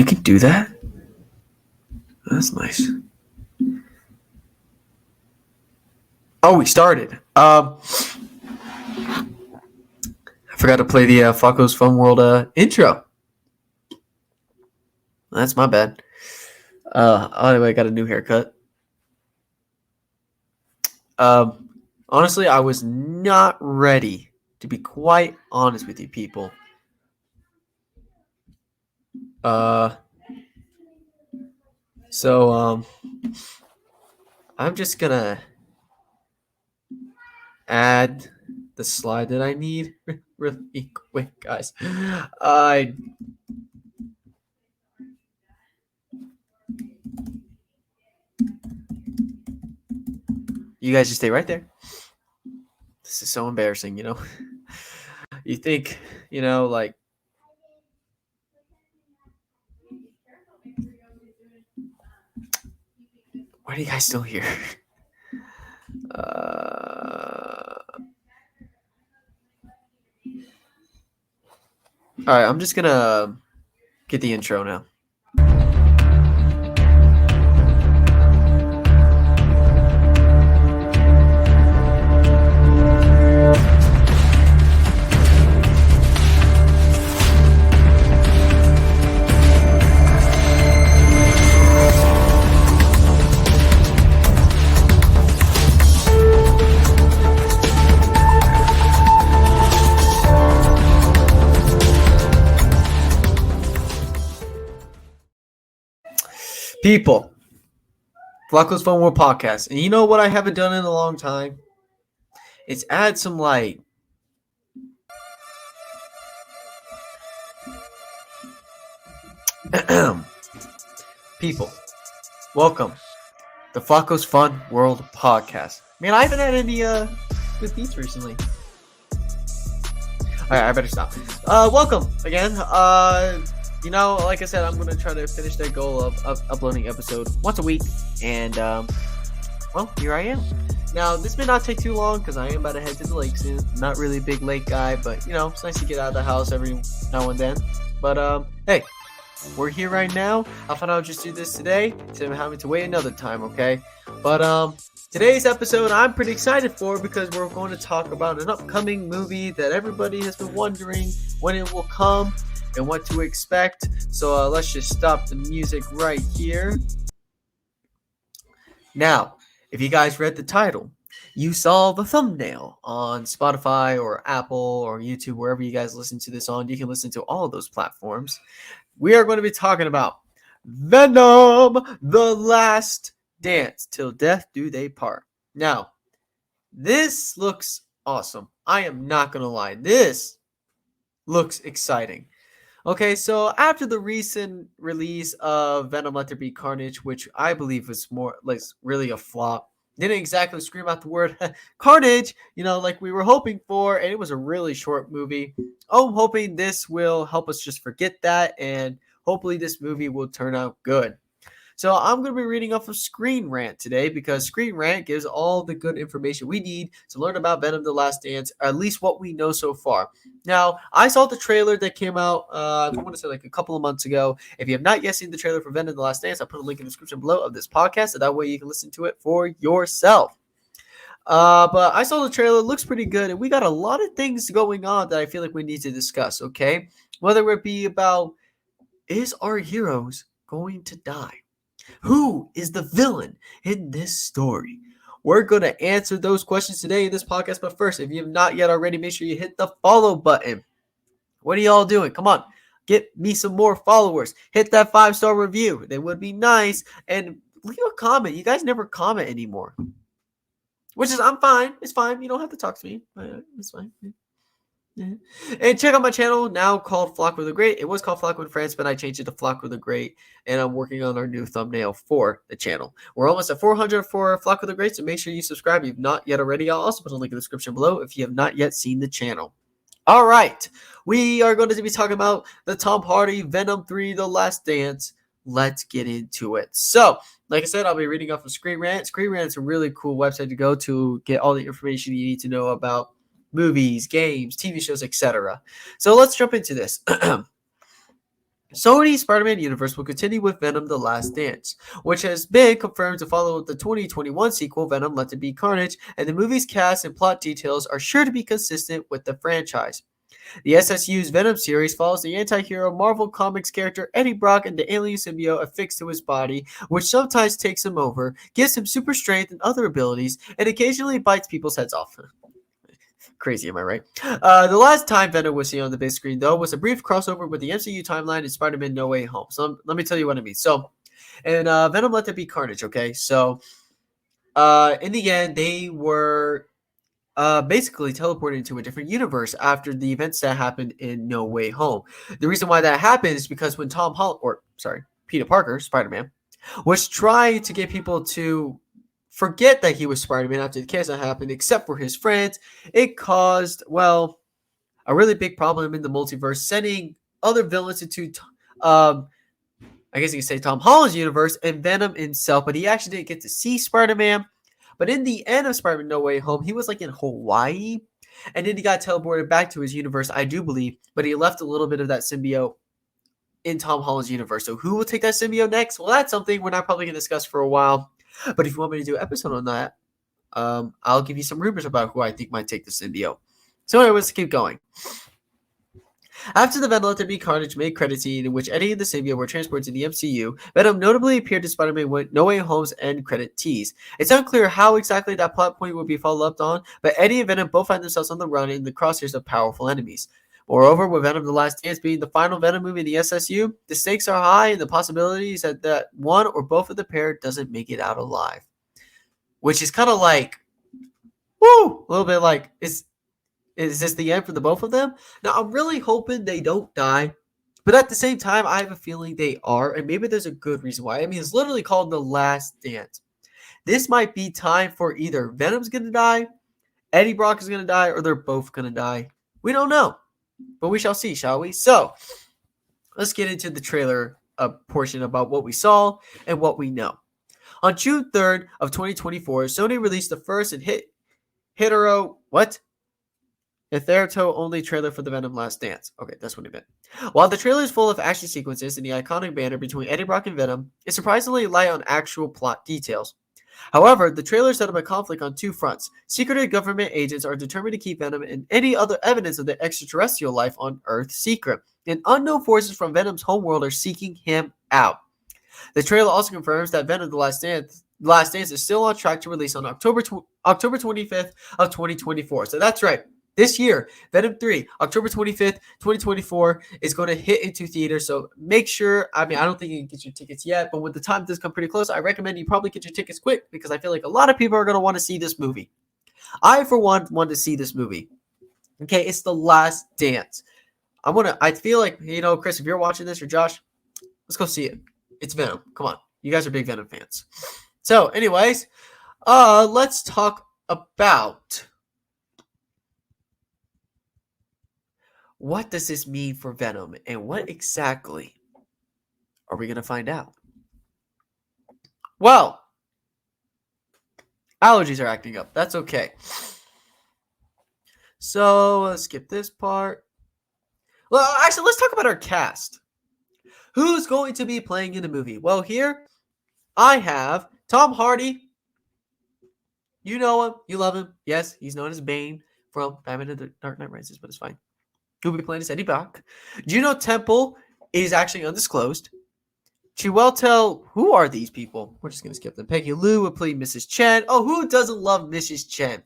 You can do that? That's nice. Oh, we started. I forgot to play the Flacco's Fun World intro. That's my bad. Anyway, I got a new haircut. Honestly, I was not ready, to be quite honest with you people. So I'm just gonna add the slide that I need really quick, guys. You guys just stay right there. This is so embarrassing, you know. You think, like, why are you guys still here? All right, I'm just gonna get the intro now. People, Flacco's Fun World Podcast. And you know what I haven't done in a long time? It's add some, like, people, welcome to Flacco's Fun World Podcast. Man, I haven't had any good beats recently. All right, I better stop. Welcome again. Like I said, I'm going to try to finish that goal of uploading episode once a week. And, well, here I am. Now, this may not take too long because I am about to head to the lake soon. Not really a big lake guy, but, it's nice to get out of the house every now and then. But, hey, we're here right now. I thought I would just do this today instead of having to wait another time, okay? But, today's episode I'm pretty excited for because we're going to talk about an upcoming movie that everybody has been wondering when it will come and what to expect. So let's just stop the music right here. Now, if you guys read the title, you saw the thumbnail on Spotify or Apple or YouTube, wherever you guys listen to this on. You can listen to all of those platforms. We are going to be talking about Venom, The Last Dance, Till Death Do They Part. Now, this looks awesome. I am not going to lie. This looks exciting. Okay, so after the recent release of Venom Let There Be Carnage, which I believe was more like really a flop, didn't exactly scream out the word Carnage, like we were hoping for, and it was a really short movie. I'm hoping this will help us just forget that, and hopefully this movie will turn out good. So I'm going to be reading off of Screen Rant today because Screen Rant gives all the good information we need to learn about Venom The Last Dance, or at least what we know so far. Now, I saw the trailer that came out, I want to say like a couple of months ago. If you have not yet seen the trailer for Venom The Last Dance, I'll put a link in the description below of this podcast, so that way you can listen to it for yourself. But I saw the trailer, it looks pretty good, and we got a lot of things going on that I feel like we need to discuss, okay? Whether it be about, is our heroes going to die? Who is the villain in this story? We're going to answer those questions today in this podcast. But first, if you have not yet already, make sure you hit the follow button. What are y'all doing? Come on, get me some more followers. Hit that 5-star review. They would be nice. And leave a comment. You guys never comment anymore. Which is, I'm fine. It's fine. You don't have to talk to me. It's fine. Yeah. And check out my channel now called Flacco the Great. It was called Flacco in France, but I changed it to Flacco the Great, and I'm working on our new thumbnail for the channel. We're almost at 400 for Flacco the Great, so make sure you subscribe if you've not yet already. I'll also put a link in the description below if you have not yet seen the channel. All right, we are going to be talking about the Tom Hardy Venom 3 The Last Dance. Let's get into it. So, like I said, I'll be reading off of Screen Rant. Screen Rant is a really cool website to go to get all the information you need to know about movies, games, TV shows, etc. So let's jump into this. Sony's Spider-Man universe will continue with Venom: The Last Dance, which has been confirmed to follow the 2021 sequel Venom: Let There Be Carnage, and the movie's cast and plot details are sure to be consistent with the franchise. The SSU's Venom series follows the anti-hero Marvel Comics character Eddie Brock and the alien symbiote affixed to his body, which sometimes takes him over, gives him super strength and other abilities, and occasionally bites people's heads off. Crazy, am I right? The last time Venom was seen on the big screen, though, was a brief crossover with the MCU timeline in Spider-Man No Way Home. So let me tell you what I mean. So, in Venom Let There Be Carnage, okay? So, in the end, they were basically teleported into a different universe after the events that happened in No Way Home. The reason why that happened is because when Peter Parker, Spider-Man, was trying to get people to forget that he was Spider-Man after the chaos that happened, except for his friends, it caused, well, a really big problem in the multiverse, sending other villains into, I guess you could say Tom Holland's universe and Venom himself, but he actually didn't get to see Spider-Man. But in the end of Spider-Man No Way Home, he was like in Hawaii, and then he got teleported back to his universe, I do believe, but he left a little bit of that symbiote in Tom Holland's universe. So who will take that symbiote next? Well, that's something we're not probably going to discuss for a while. But if you want me to do an episode on that, I'll give you some rumors about who I think might take the symbiote. So anyways, let's keep going. After the Venom Let There Be Carnage mid-credit scene in which Eddie and the symbiote were transported to the MCU, Venom notably appeared in Spider-Man No Way Home's end credit tease. It's unclear how exactly that plot point will be followed up on, but Eddie and Venom both find themselves on the run in the crosshairs of powerful enemies. Moreover, with Venom: The Last Dance being the final Venom movie in the SSU, the stakes are high and the possibilities that one or both of the pair doesn't make it out alive. Which is kind of like, woo, a little bit like, is this the end for the both of them? Now, I'm really hoping they don't die, but at the same time, I have a feeling they are, and maybe there's a good reason why. I mean, it's literally called The Last Dance. This might be time for either Venom's going to die, Eddie Brock is going to die, or they're both going to die. We don't know, but we shall see, shall we? So, let's get into the trailer portion about what we saw and what we know. On June 3rd of 2024, Sony released the first and Hitherto-only trailer for the Venom Last Dance. Okay, that's what it meant. While the trailer is full of action sequences and the iconic banner between Eddie Brock and Venom, it's surprisingly light on actual plot details. However, the trailer set up a conflict on two fronts. Secretive government agents are determined to keep Venom and any other evidence of the extraterrestrial life on Earth secret, and unknown forces from Venom's homeworld are seeking him out. The trailer also confirms that Venom: The Last Dance is still on track to release on October 25th of 2024. So that's right. This year, Venom 3, October 25th, 2024, is going to hit into theaters. So make sure, I don't think you can get your tickets yet, but when the time does come pretty close, I recommend you probably get your tickets quick because I feel like a lot of people are going to want to see this movie. I, for one, want to see this movie. Okay, it's The Last Dance. I feel like, Chris, if you're watching this, or Josh, let's go see it. It's Venom. Come on. You guys are big Venom fans. So, anyways, let's talk about what does this mean for Venom and what exactly are we going to find out? Well, allergies are acting up. That's okay. So, let's skip this part. Well, actually, let's talk about our cast. Who's going to be playing in the movie? Well, here I have Tom Hardy. You know him. You love him. Yes, he's known as Bane from Batman and the Dark Knight Rises, but it's fine. Who will be playing as Eddie Brock. Juno Temple is actually undisclosed. Chiwetel, who are these people? We're just going to skip them. Peggy Lou will play Mrs. Chen. Oh, who doesn't love Mrs. Chen?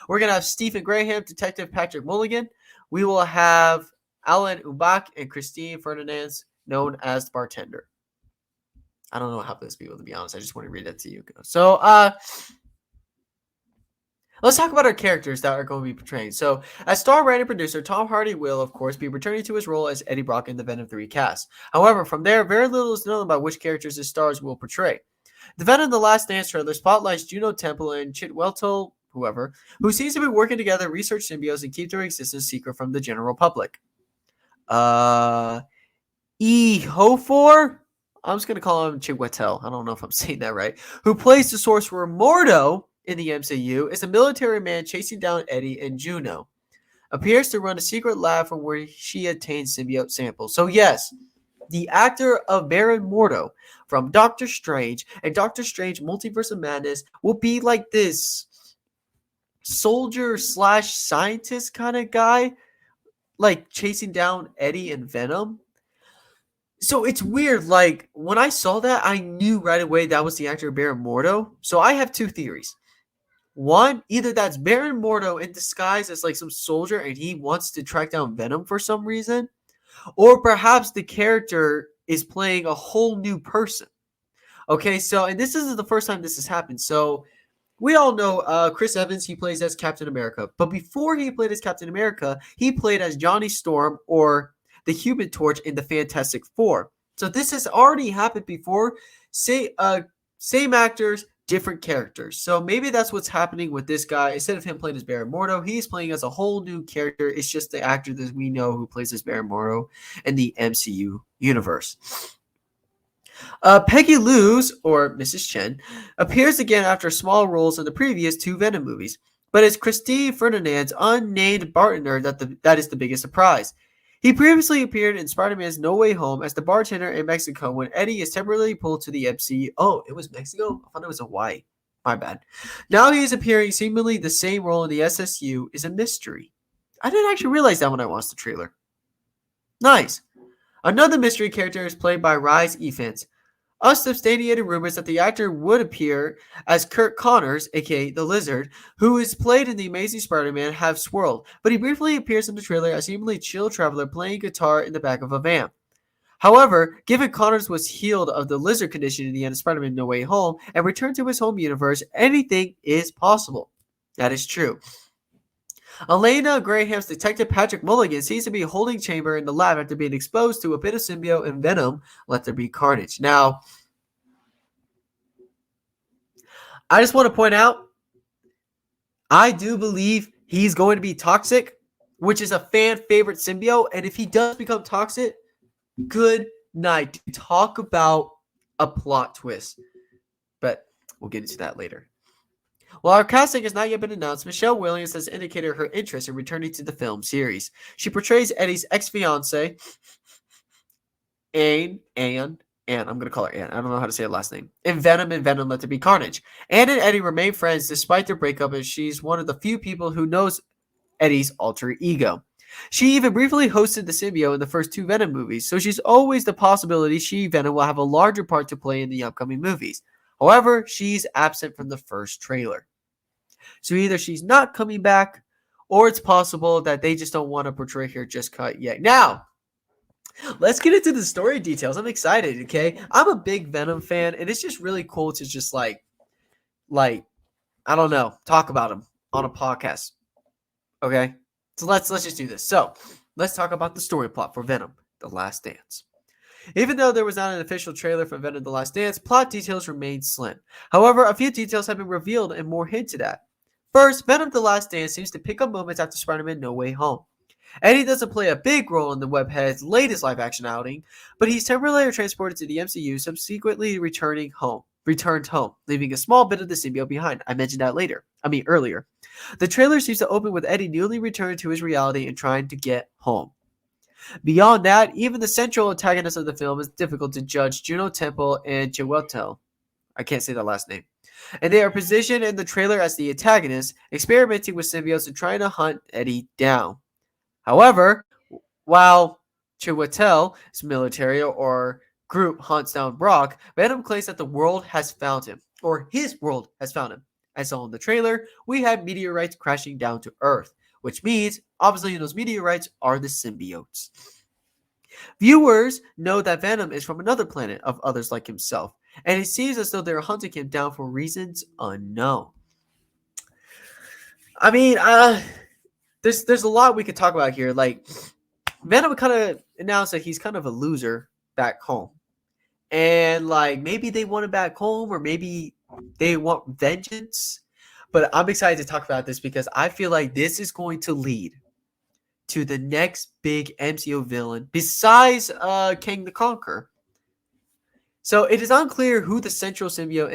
We're going to have Stephen Graham, Detective Patrick Mulligan. We will have Alan Ubach and Christine Fernandez, known as the bartender. I don't know how those people, to be honest. I just want to read that to you. So, let's talk about our characters that are going to be portrayed. So, as star writer and producer, Tom Hardy will, of course, be returning to his role as Eddie Brock in the Venom 3 cast. However, from there, very little is known about which characters his stars will portray. The Venom: The Last Dance trailer spotlights Juno Temple and Chiwetel, who seems to be working together to research symbiotes and keep their existence secret from the general public. Hofor? I'm just going to call him Chiwetel. I don't know if I'm saying that right. Who plays the sorcerer Mordo in the MCU, is a military man chasing down Eddie, and Juno appears to run a secret lab from where she obtains symbiote samples. So yes, the actor of Baron Mordo from Doctor Strange and Doctor Strange Multiverse of Madness will be like this soldier slash scientist kind of guy, like chasing down Eddie and Venom. So it's weird. Like when I saw that, I knew right away that was the actor Baron Mordo. So I have two theories. One, either that's Baron Mordo in disguise as like some soldier and he wants to track down Venom for some reason, or perhaps the character is playing a whole new person. Okay, so and this isn't the first time this has happened. So we all know Chris Evans, he plays as Captain America. But before he played as Captain America, he played as Johnny Storm or the Human Torch in the Fantastic Four. So this has already happened before. Same actors, different characters. So maybe that's what's happening with this guy. Instead of him playing as Baron Mordo, he's playing as a whole new character. It's just the actor that we know who plays as Baron Mordo in the MCU universe. Peggy Luz, or Mrs. Chen, appears again after small roles in the previous two Venom movies, but it's Christine Ferdinand's unnamed bartender that is the biggest surprise. He previously appeared in Spider-Man's No Way Home as the bartender in Mexico when Eddie is temporarily pulled to the MCU. Oh, it was Mexico? I thought it was Hawaii. My bad. Now he is appearing seemingly the same role in the SSU is a mystery. I didn't actually realize that when I watched the trailer. Nice. Another mystery character is played by Rhys Ifans. Unsubstantiated rumors that the actor would appear as Kurt Connors, aka the Lizard, who is played in The Amazing Spider-Man, have swirled, but he briefly appears in the trailer as a seemingly chill traveler playing guitar in the back of a van. However, given Connors was healed of the Lizard condition in the end of Spider-Man No Way Home and returned to his home universe, anything is possible. That is true. Elena Graham's Detective Patrick Mulligan seems to be holding chamber in the lab after being exposed to a bit of symbiote and Venom. Let there be carnage. Now, I just want to point out, I do believe he's going to be toxic, which is a fan favorite symbiote. And if he does become toxic, good night. Talk about a plot twist. But we'll get into that later. While our casting has not yet been announced, Michelle Williams has indicated her interest in returning to the film series. She portrays Eddie's ex-fiancée, Anne, I'm going to call her Anne. I don't know how to say her last name. In Venom and Venom Let There Be Carnage. Anne and Eddie remain friends despite their breakup, and she's one of the few people who knows Eddie's alter ego. She even briefly hosted the symbiote in the first two Venom movies, so she's always the possibility Venom will have a larger part to play in the upcoming movies. However, she's absent from the first trailer. So either she's not coming back, or it's possible that they just don't want to portray her just cut yet. Now, let's get into the story details. I'm excited, okay? I'm a big Venom fan, and it's just really cool to just like, I don't know, talk about him on a podcast. Okay? So let's just do this. So, let's talk about the story plot for Venom: The Last Dance. Even though there was not an official trailer for Venom: The Last Dance, plot details remain slim. However, a few details have been revealed and more hinted at. First, Venom: The Last Dance seems to pick up moments after Spider-Man No Way Home. Eddie doesn't play a big role in the Webhead's latest live-action outing, but he's temporarily transported to the MCU, subsequently returned home, leaving a small bit of the symbiote behind. I mentioned that earlier. The trailer seems to open with Eddie newly returned to his reality and trying to get home. Beyond that, even the central antagonist of the film is difficult to judge: Juno Temple and Chiwetel. I can't say that last name. And they are positioned in the trailer as the antagonists, experimenting with symbiotes and trying to hunt Eddie down. However, while Chiwetel's military or group hunts down Brock, Venom claims that the world has found him, or his world has found him. As saw in the trailer, we have meteorites crashing down to Earth, which means, obviously, those meteorites are the symbiotes. Viewers know that Venom is from another planet of others like himself, and it seems as though they're hunting him down for reasons unknown. I mean, there's a lot we could talk about here. Like, Venom kind of announced that he's kind of a loser back home. And, like, maybe they want him back home, or maybe they want vengeance. But I'm excited to talk about this because I feel like this is going to lead to the next big MCU villain besides Kang the Conqueror. So it is unclear who the central symbiote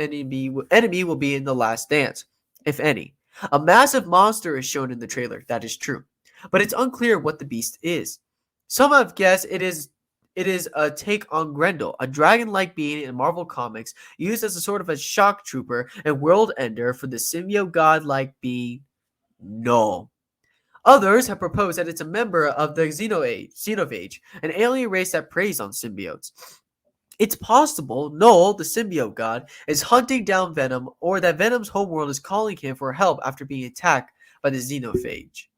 enemy will be in The Last Dance, if any. A massive monster is shown in the trailer, that is true. But it's unclear what the beast is. Some have guessed it is It is a take on Grendel, a dragon-like being in Marvel Comics, used as a sort of a shock trooper and world ender for the symbiote god-like being Null. Others have proposed that it's a member of the Xenophage, an alien race that preys on symbiotes. It's possible Null, the symbiote god, is hunting down Venom, or that Venom's homeworld is calling him for help after being attacked by the Xenophage.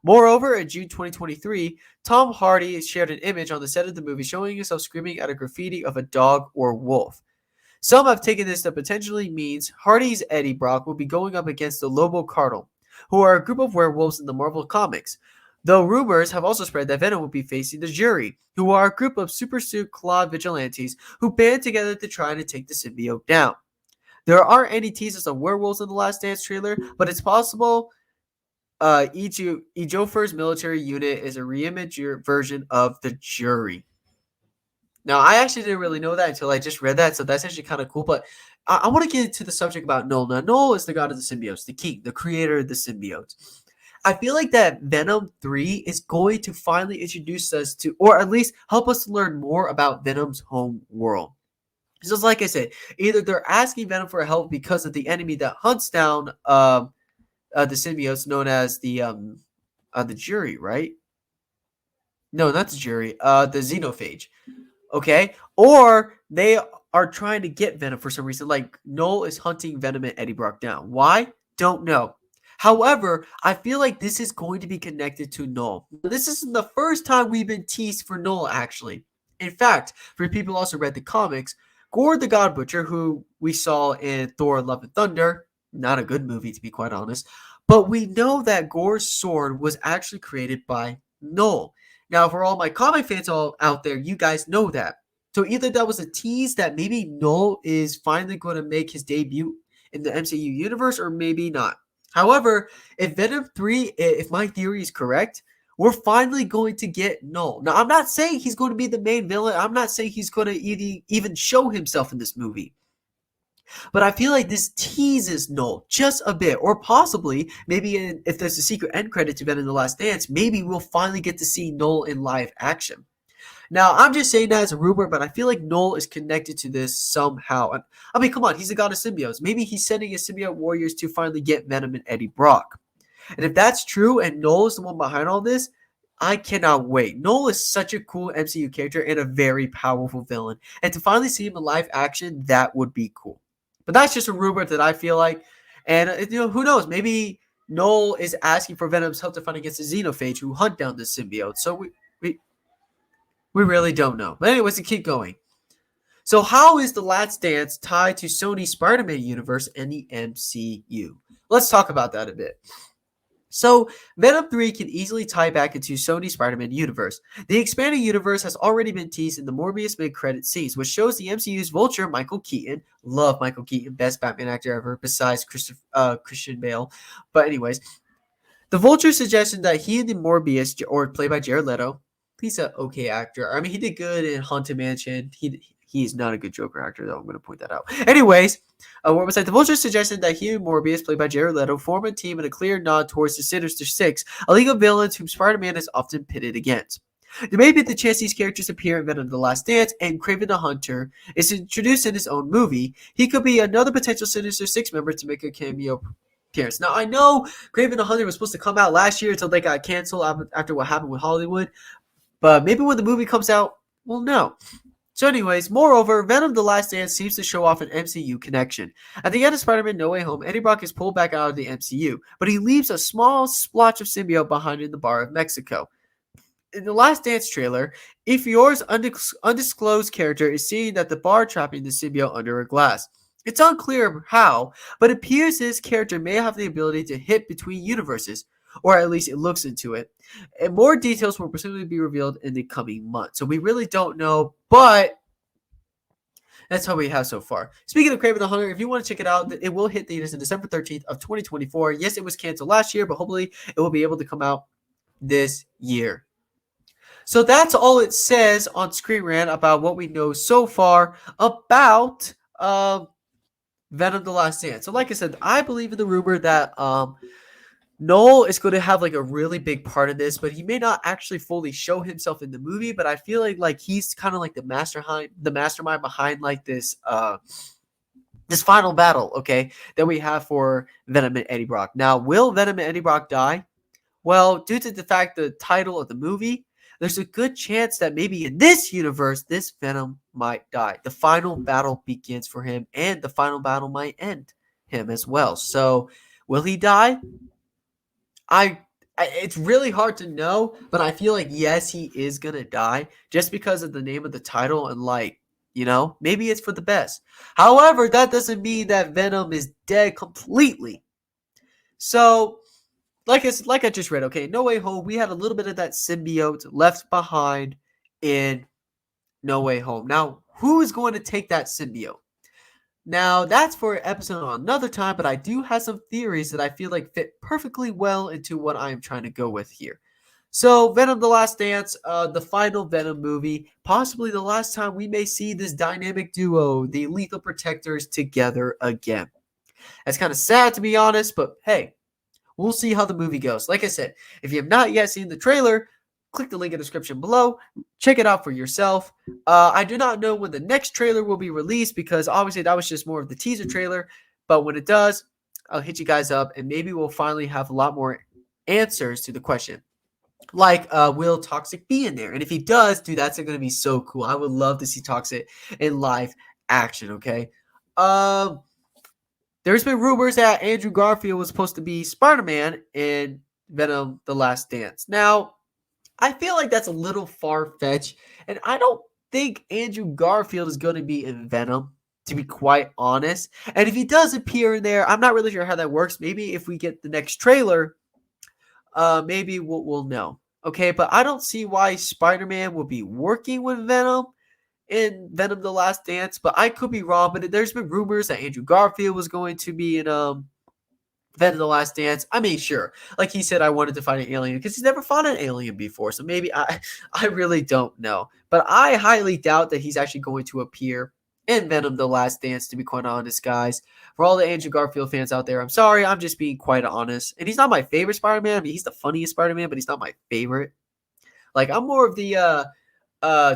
Moreover, in June 2023, Tom Hardy shared an image on the set of the movie showing himself screaming at a graffiti of a dog or wolf. Some have taken this to potentially means Hardy's Eddie Brock will be going up against the Lobo Cartel, who are a group of werewolves in the Marvel Comics. Though rumors have also spread that Venom will be facing the Jury, who are a group of super suit clawed vigilantes who band together to try to take the symbiote down. There aren't any teasers on werewolves in the Last Dance trailer, but it's possible Ejiofer's military unit is a reimaged version of the Jury. Now, I actually didn't really know that until I just read that, so that's actually kind of cool. But I want to get into the subject about Null. Now, Null is the god of the symbiotes, the king, the creator of the symbiotes. I feel like that Venom 3 is going to finally introduce us to, or at least help us to learn more about Venom's home world. Just like I said, either they're asking Venom for help because of the enemy that hunts down the symbiotes, known as the Jury, right? No, not the Jury. The Xenophage. Okay, or they are trying to get Venom for some reason. Like Null is hunting Venom and Eddie Brock down. Why? Don't know. However, I feel like this is going to be connected to Null. This isn't the first time we've been teased for Null, actually. In fact, for people who also read the comics, Gore the God Butcher, who we saw in Thor Love and Thunder, not a good movie to be quite honest, but we know that Gore's sword was actually created by Null. Now, for all my comic fans all out there, you guys know that. So either that was a tease that maybe Null is finally going to make his debut in the MCU universe, or maybe not. However, if Venom 3, if my theory is correct, we're finally going to get Null. Now, I'm not saying he's going to be the main villain. I'm not saying he's going to even show himself in this movie. But I feel like this teases Null just a bit, or possibly maybe if there's a secret end credit to Venom: The Last Dance, maybe we'll finally get to see Null in live action. Now, I'm just saying that as a rumor, but I feel like Null is connected to this somehow. I mean, come on, he's the god of symbiotes. Maybe he's sending his symbiote warriors to finally get Venom and Eddie Brock. And if that's true, and Null is the one behind all this, I cannot wait. Null is such a cool MCU character and a very powerful villain. And to finally see him in live action, that would be cool. But that's just a rumor that I feel like. And, who knows? Maybe Null is asking for Venom's help to fight against the Xenophage who hunt down the symbiote. So we really don't know. But anyways, to keep going. So how is The Last Dance tied to Sony's Spider-Man universe and the MCU? Let's talk about that a bit. So, Venom 3 can easily tie back into Sony's Spider-Man universe. The expanded universe has already been teased in the Morbius mid-credit scenes, which shows the MCU's Vulture, Michael Keaton. Love Michael Keaton, best Batman actor ever, besides Christian Bale. But anyways, the Vulture suggested that he and the Morbius, or played by Jared Leto, he's an okay actor. I mean, he did good in Haunted Mansion. He's not a good Joker actor, though. I'm going to point that out. Anyways, what was that? The Vulture suggested that he and Morbius, played by Jared Leto, form a team in a clear nod towards the Sinister Six, a league of villains whom Spider-Man is often pitted against. There may be the chance these characters appear in Venom: The Last Dance, and Kraven the Hunter is introduced in his own movie. He could be another potential Sinister Six member to make a cameo appearance. Now, I know Kraven the Hunter was supposed to come out last year until they got canceled after what happened with Hollywood, but maybe when the movie comes out, we'll know. So anyways, moreover, Venom: The Last Dance seems to show off an MCU connection. At the end of Spider-Man No Way Home, Eddie Brock is pulled back out of the MCU, but he leaves a small splotch of symbiote behind in the bar of Mexico. In the Last Dance trailer, Ifior's undisclosed character is seeing that the bar trapping the symbiote under a glass. It's unclear how, but it appears this character may have the ability to hit between universes, or at least it looks into it. And more details will presumably be revealed in the coming months. So we really don't know, but that's how we have so far. Speaking of Kraven the Hunter, if you want to check it out, it will hit theaters on December 13th of 2024. Yes, it was canceled last year, but hopefully it will be able to come out this year. So that's all it says on Screen Rant about what we know so far about Venom: The Last Dance. So like I said, I believe in the rumor that Noel is going to have like a really big part in this, but he may not actually fully show himself in the movie. But I feel like he's kind of like the mastermind behind like this final battle, okay, that we have for Venom and Eddie Brock. Now, will Venom and Eddie Brock die? Well, due to the fact the title of the movie, there's a good chance that maybe in this universe, this Venom might die. The final battle begins for him, and the final battle might end him as well. So, will he die? I, it's really hard to know, but I feel like yes, he is gonna die just because of the name of the title and like maybe it's for the best. However, that doesn't mean that Venom is dead completely. So like I just read, okay, No Way Home, we had a little bit of that symbiote left behind in No Way Home. Now, who is going to take that symbiote? Now, that's for an episode on another time, but I do have some theories that I feel like fit perfectly well into what I'm trying to go with here. So, Venom The Last Dance, the final Venom movie, possibly the last time we may see this dynamic duo, the Lethal Protectors, together again. That's kind of sad to be honest, but hey, we'll see how the movie goes. Like I said, if you have not yet seen the trailer, click the link in the description below. Check it out for yourself. I do not know when the next trailer will be released because obviously that was just more of the teaser trailer. But when it does, I'll hit you guys up and maybe we'll finally have a lot more answers to the question. Like, will Toxic be in there? And if he does, dude, that's going to be so cool. I would love to see Toxic in live action, okay? There's been rumors that Andrew Garfield was supposed to be Spider-Man in Venom The Last Dance. Now, I feel like that's a little far-fetched, and I don't think Andrew Garfield is going to be in Venom, to be quite honest. And if he does appear in there, I'm not really sure how that works. Maybe if we get the next trailer, maybe we'll know. Okay, but I don't see why Spider-Man will be working with Venom in Venom The Last Dance, but I could be wrong. But there's been rumors that Andrew Garfield was going to be in Venom The Last Dance. I mean, sure. Like he said, I wanted to find an alien because he's never fought an alien before. So maybe I really don't know. But I highly doubt that he's actually going to appear in Venom The Last Dance, to be quite honest, guys. For all the Andrew Garfield fans out there, I'm sorry. I'm just being quite honest. And he's not my favorite Spider-Man. I mean, he's the funniest Spider-Man, but he's not my favorite. Like, I'm more of the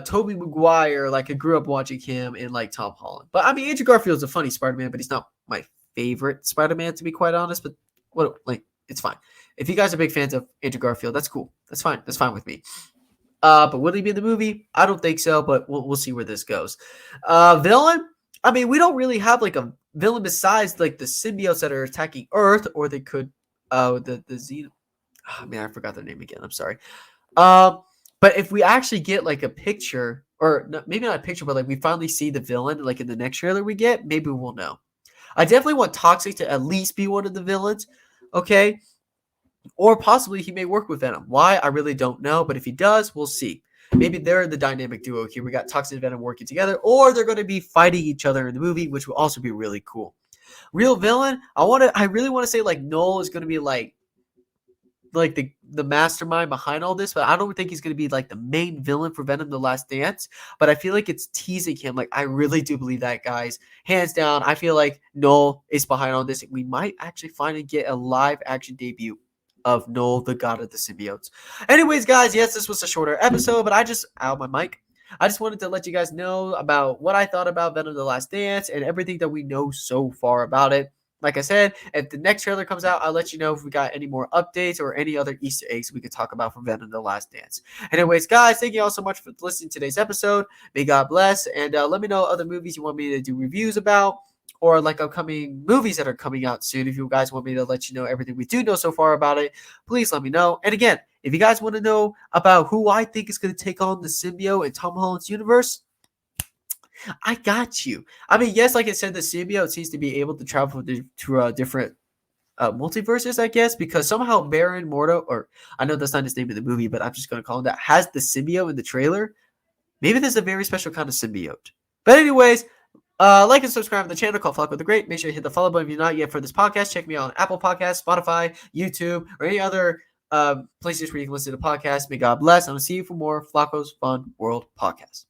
Tobey Maguire. Like, I grew up watching him and like Tom Holland. But I mean, Andrew Garfield's a funny Spider-Man, but he's not my favorite Spider-Man, to be quite honest. But what, like, it's fine. If you guys are big fans of Andrew Garfield, that's cool. That's fine. That's fine with me. But will he be in the movie? I don't think so, but we'll see where this goes. Villain? I mean, we don't really have like a villain besides like the symbiotes that are attacking Earth, or they could the Xeno. Oh, man, I forgot their name again. I'm sorry. But if we actually get like a picture, or maybe not a picture, but like we finally see the villain like in the next trailer we get, maybe we'll know. I definitely want Toxic to at least be one of the villains, okay? Or possibly he may work with Venom. Why? I really don't know, but if he does, we'll see. Maybe they're the dynamic duo here. We got Toxic and Venom working together, or they're going to be fighting each other in the movie, which will also be really cool. Real villain, I really want to say like Noel is going to be like the mastermind behind all this, but I don't think he's going to be like the main villain for Venom The Last Dance, but I feel like it's teasing him. Like, I really do believe that, guys. Hands down, I feel like Noel is behind all this. We might actually finally get a live action debut of Noel, the God of the Symbiotes. Anyways, guys, yes, this was a shorter episode, but I just my mic. I just wanted to let you guys know about what I thought about Venom The Last Dance and everything that we know so far about it. Like I said, if the next trailer comes out, I'll let you know if we got any more updates or any other Easter eggs we could talk about from Venom The Last Dance. Anyways, guys, thank you all so much for listening to today's episode. May God bless. And let me know other movies you want me to do reviews about, or like upcoming movies that are coming out soon. If you guys want me to let you know everything we do know so far about it, please let me know. And again, if you guys want to know about who I think is going to take on the symbiote in Tom Holland's universe, I got you. I mean, yes, like I said, the symbiote seems to be able to travel to different multiverses, I guess, because somehow Baron Mordo, or I know that's not his name in the movie, but I'm just going to call him that, has the symbiote in the trailer. Maybe there's a very special kind of symbiote. But anyways, like and subscribe to the channel called Flock with the Great. Make sure you hit the follow button if you're not yet for this podcast. Check me out on Apple Podcasts, Spotify, YouTube, or any other places where you can listen to podcasts. May God bless. I'm going to see you for more Flacco's Fun World podcast.